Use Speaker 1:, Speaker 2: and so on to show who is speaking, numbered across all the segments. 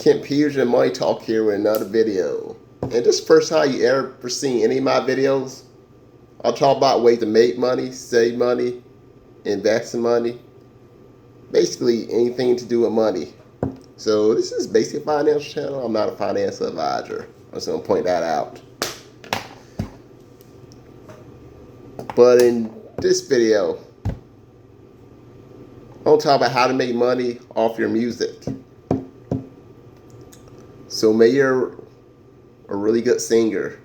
Speaker 1: Computer and Money Talk here with another video. And this is the first time you ever seen any of my videos. I'll talk about ways to make money, save money, invest in money. Basically anything to do with money. So this is basically a financial channel. I'm not a financial advisor. I'm just going to point that out. But in this video, I'm going to talk about how to make money off your music. So maybe you're a really good singer.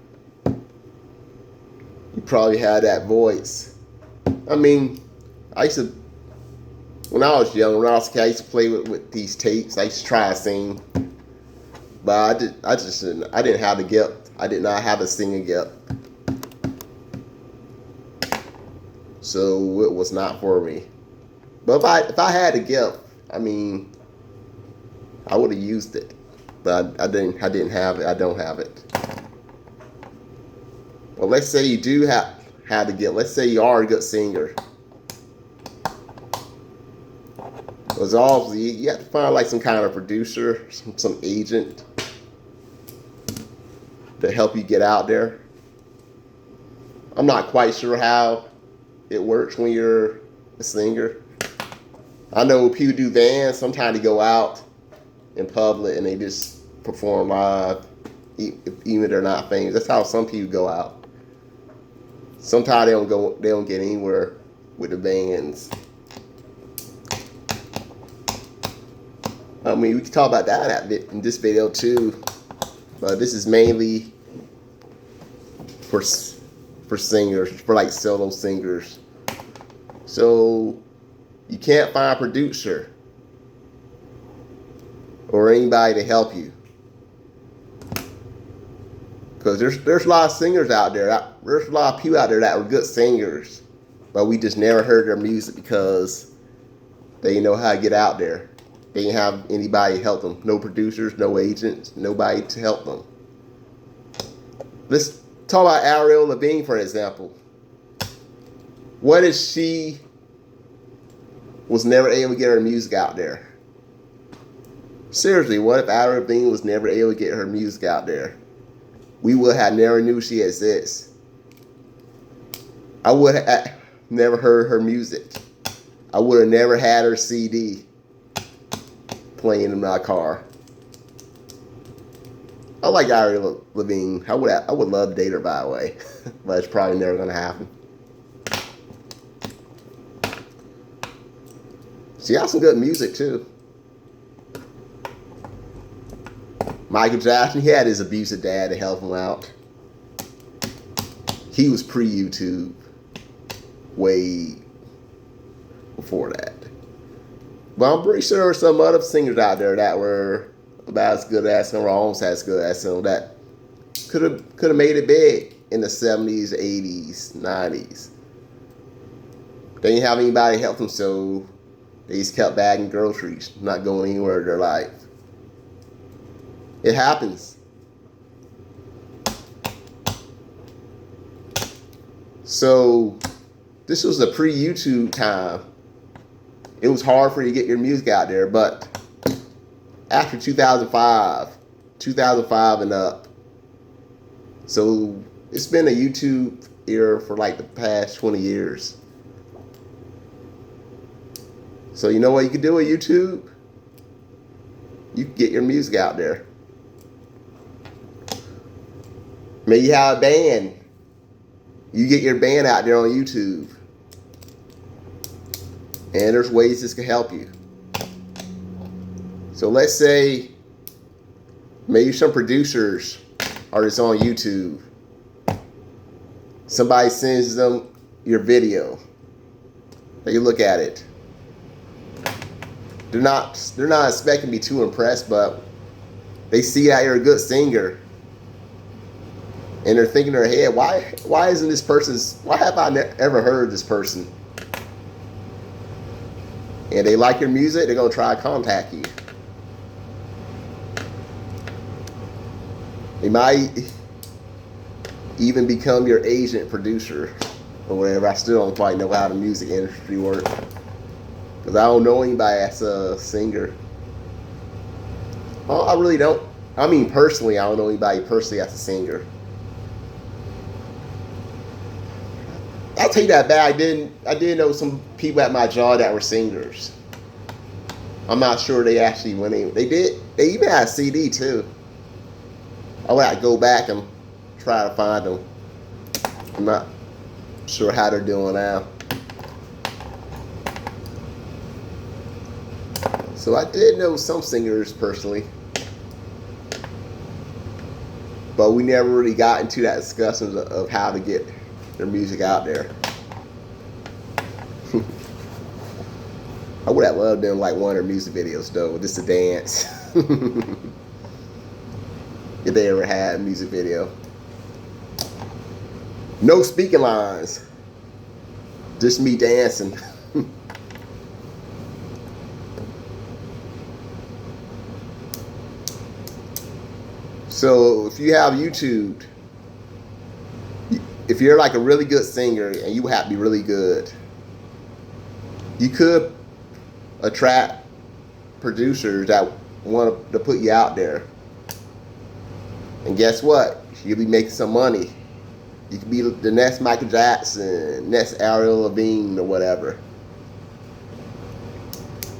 Speaker 1: You probably had that voice. I mean, when I was young, when I was a kid, I used to play with these tapes. I used to try to sing. But I didn't have the gift. I did not have a singing gift. So it was not for me. But if I had a gift, I mean, I would have used it. But I didn't have it. I don't have it. Well, let's say you do have the gift. Let's say you are a good singer. Because obviously you have to find like some kind of producer, some agent to help you get out there. I'm not quite sure how it works when you're a singer. I know people do bands. Sometimes they go out in public and they just perform live, even if they're not famous. That's how some people go out. Sometimes they don't get anywhere with the bands. I mean, we can talk about that in this video too, but this is mainly for singers, for like solo singers. So you can't find a producer or anybody to help you, because there's a lot of singers out there. There's a lot of people out there that were good singers, but we just never heard their music because they didn't know how to get out there. They didn't have anybody to help them. No producers, no agents, nobody to help them. Let's talk about Avril Lavigne, for example. What if she was never able to get her music out there? Seriously, what if Avril Lavigne was never able to get her music out there? We would have never knew she exists. I would have never heard her music. I would have never had her CD playing in my car. I like Avril Lavigne. I would love to date her, by the way, but it's probably never gonna happen. She got some good music too. Michael Jackson, he had his abusive dad to help him out. He was pre-YouTube, way before that. But I'm pretty sure some other singers out there that were about as good as him, or almost as good as him, that could have made it big in the 70s, 80s, 90s. They didn't have anybody to help them, so they just kept bagging groceries, not going anywhere in their life. It happens. So this was a pre-YouTube time. It was hard for you to get your music out there, but after 2005 and up, so it's been a YouTube era for like the past 20 years. So you know what you can do with YouTube? You can get your music out there. Maybe you have a band. You get your band out there on YouTube. And there's ways this can help you. So let's say maybe some producers are just on YouTube. Somebody sends them your video. They look at it. They're not expecting to be too impressed, but they see that you're a good singer. And they're thinking in their head, why isn't this person's, why have I ever heard this person? And they like your music, they're going to try to contact you. They might even become your agent, producer, or whatever. I still don't quite know how the music industry works, because I don't know anybody that's a singer. I really don't. I mean, personally, I don't know anybody personally as a singer. I'll tell you that bad. I did know some people at my job that were singers. I'm not sure they actually went in. They did. They even had a CD too. I would have to go back and try to find them. I'm not sure how they're doing now. So I did know some singers personally, but we never really got into that discussion of how to get their music out there. I would have loved them like one of their music videos though, just to dance. If they ever had a music video. No speaking lines. Just me dancing. So if you have YouTube, if you're like a really good singer and you have to be really good, you could attract producers that want to put you out there. And guess what? You'll be making some money. You could be the next Michael Jackson, next Avril Lavigne or whatever.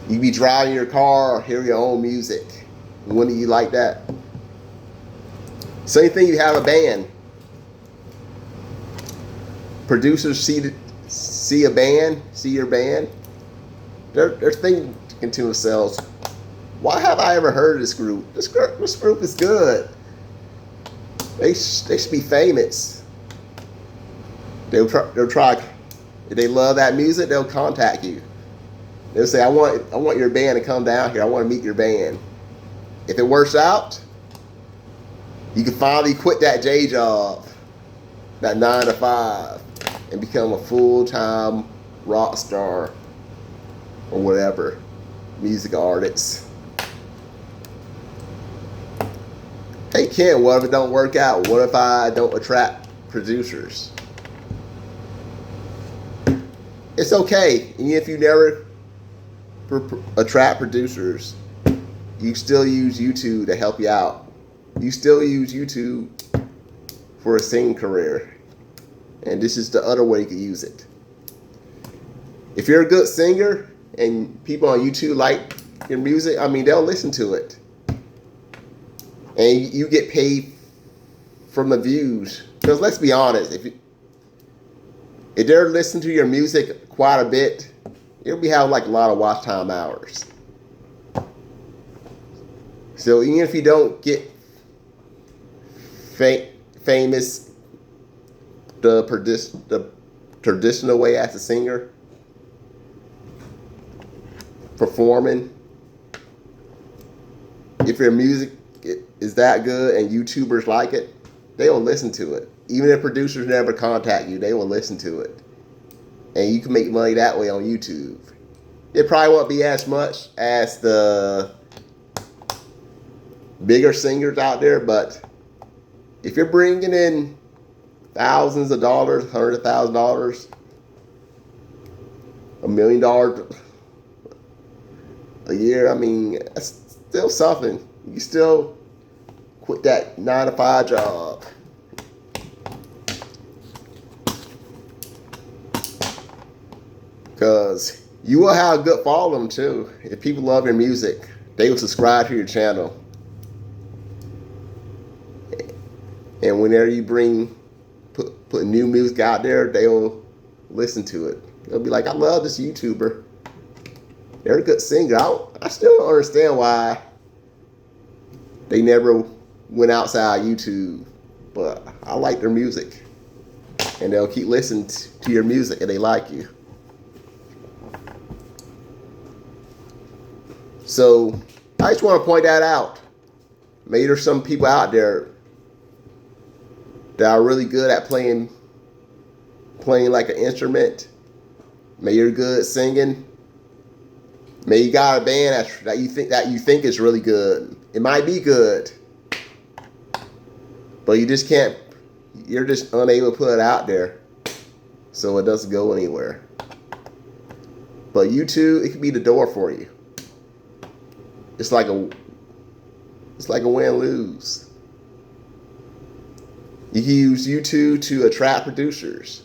Speaker 1: You could be driving your car or hear your own music. Wouldn't you like that? Same thing, you have a band. Producers see a band, see your band. They're thinking to themselves, why have I ever heard of this group? This group is good. They should be famous. They'll try. If they love that music, they'll contact you. They'll say, I want your band to come down here. I want to meet your band. If it works out, you can finally quit that day job, that 9 to 5, and become a full-time rock star or whatever, music artist. Hey Ken, what if it don't work out? What if I don't attract producers? It's okay. Even if you never attract producers, you still use YouTube to help you out. You still use YouTube for a singing career. And this is the other way you can use it. If you're a good singer and people on YouTube like your music, I mean, they'll listen to it. And you get paid from the views. Because let's be honest, if they're listening to your music quite a bit, you'll be having like a lot of watch time hours. So even if you don't get famous the traditional way as a singer, performing, if your music is that good and YouTubers like it, they will listen to it. Even if producers never contact you, they will listen to it. And you can make money that way on YouTube. It probably won't be as much as the bigger singers out there, but if you're bringing in thousands of dollars, $100,000, $1 million a year, I mean, that's still something. You can still quit that 9 to 5 job. Because you will have a good following too. If people love your music, they will subscribe to your channel. And whenever you put new music out there, they'll listen to it. They'll be like, I love this YouTuber. They're a good singer. I still don't understand why they never went outside YouTube. But I like their music. And they'll keep listening to your music and they like you. So I just want to point that out. Maybe there's some people out there that are really good at playing like an instrument. Maybe you're good at singing. Maybe you got a band that you think is really good. It might be good, but you just can't. You're just unable to put it out there, so it doesn't go anywhere. But YouTube, it could be the door for you. It's like It's like a win-lose. You can use YouTube to attract producers.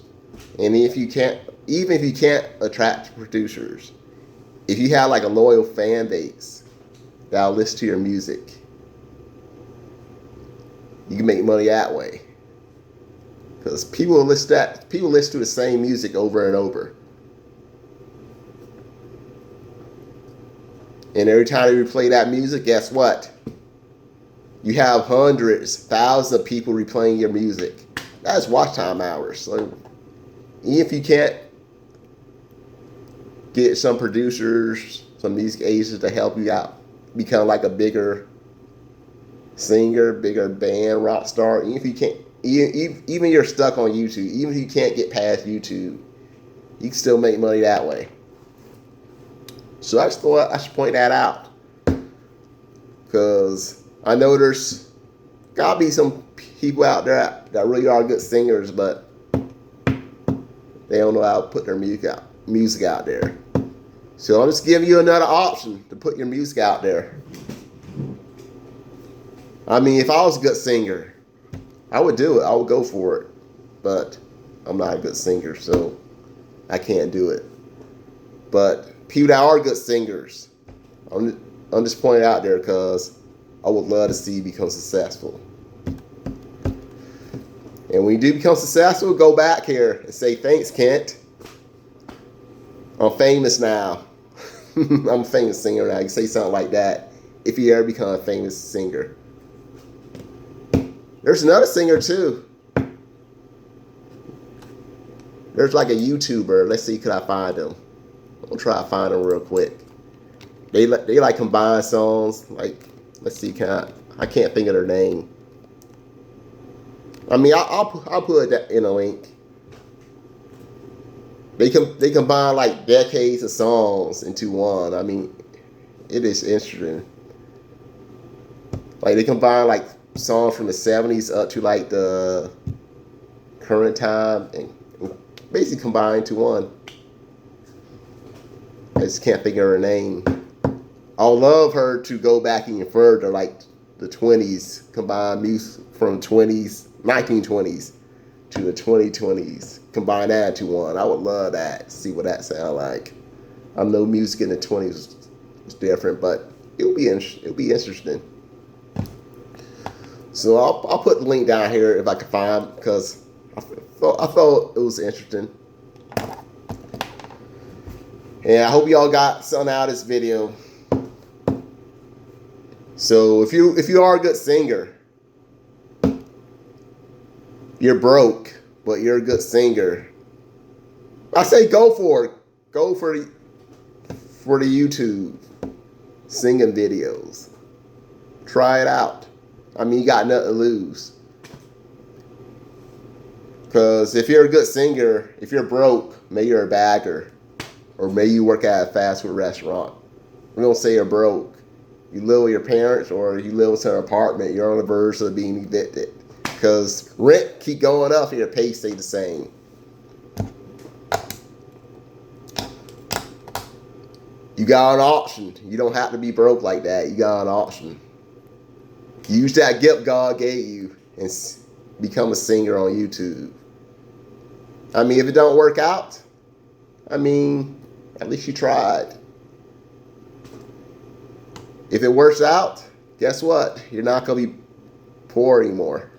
Speaker 1: And if you can't, even if you can't attract producers, if you have like a loyal fan base that'll listen to your music, you can make money that way. Because people listen to the same music over and over. And every time they replay that music, guess what? You have hundreds, thousands of people replaying your music. That's watch time hours. So even if you can't get some producers, some music agents to help you out, become like a bigger singer, bigger band, rock star. Even if you can't, even you're stuck on YouTube, even if you can't get past YouTube, you can still make money that way. So I just thought I should point that out, because I know there's gotta be some people out there that really are good singers, but they don't know how to put their music out there. So I'm just giving you another option to put your music out there. I mean, if I was a good singer, I would do it. I would go for it. But I'm not a good singer, so I can't do it. But people that are good singers, I'm just pointing out there because I would love to see you become successful. And when you do become successful, go back here and say, thanks, Kent. I'm famous now. I'm a famous singer now. You can say something like that if you ever become a famous singer. There's another singer too. There's like a YouTuber. Let's see, could I find him? I'll try to find him real quick. They like combine songs. Like, let's see, I can't think of their name. I mean, I'll put that in a link. They combine like decades of songs into one. I mean, it is interesting. Like they combine like songs from the 70s up to like the current time and basically combine into one. I just can't think of her name. I would love her to go back even further, like the 20s, combine music from 1920s to the 2020s, combine that into one. I would love that. See what that sound like. I know music in the 20s was different, but it'll be interesting. So I'll put the link down here if I can find, because I thought it was interesting. And I hope y'all got something out of this video. So if you are a good singer, you're broke, but you're a good singer, I say go for it. Go for the YouTube singing videos. Try it out. I mean, you got nothing to lose. Because if you're a good singer, if you're broke, maybe you're a bagger, or maybe you work at a fast food restaurant. We don't say you're broke. You live with your parents, or you live in an apartment. You're on the verge of being evicted because rent keep going up and your pay stay the same. You got an option. You don't have to be broke like that. You got an option. Use that gift God gave you and become a singer on YouTube. I mean, if it don't work out, I mean, at least you tried. If it works out, guess what? You're not going to be poor anymore.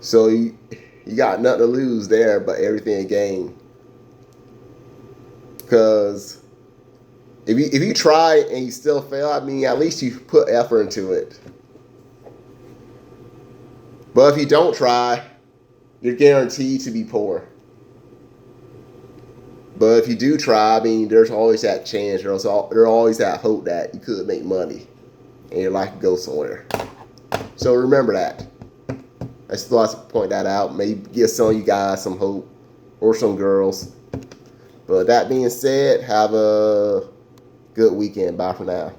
Speaker 1: So you got nothing to lose there, but everything to gain. Because if you try and you still fail, I mean, at least you put effort into it. But if you don't try, you're guaranteed to be poor. But if you do try, I mean, there's always that chance. There's always that hope that you could make money and your life could go somewhere. So remember that. I just thought I'd point that out. Maybe give some of you guys some hope, or some girls. But that being said, have a good weekend. Bye for now.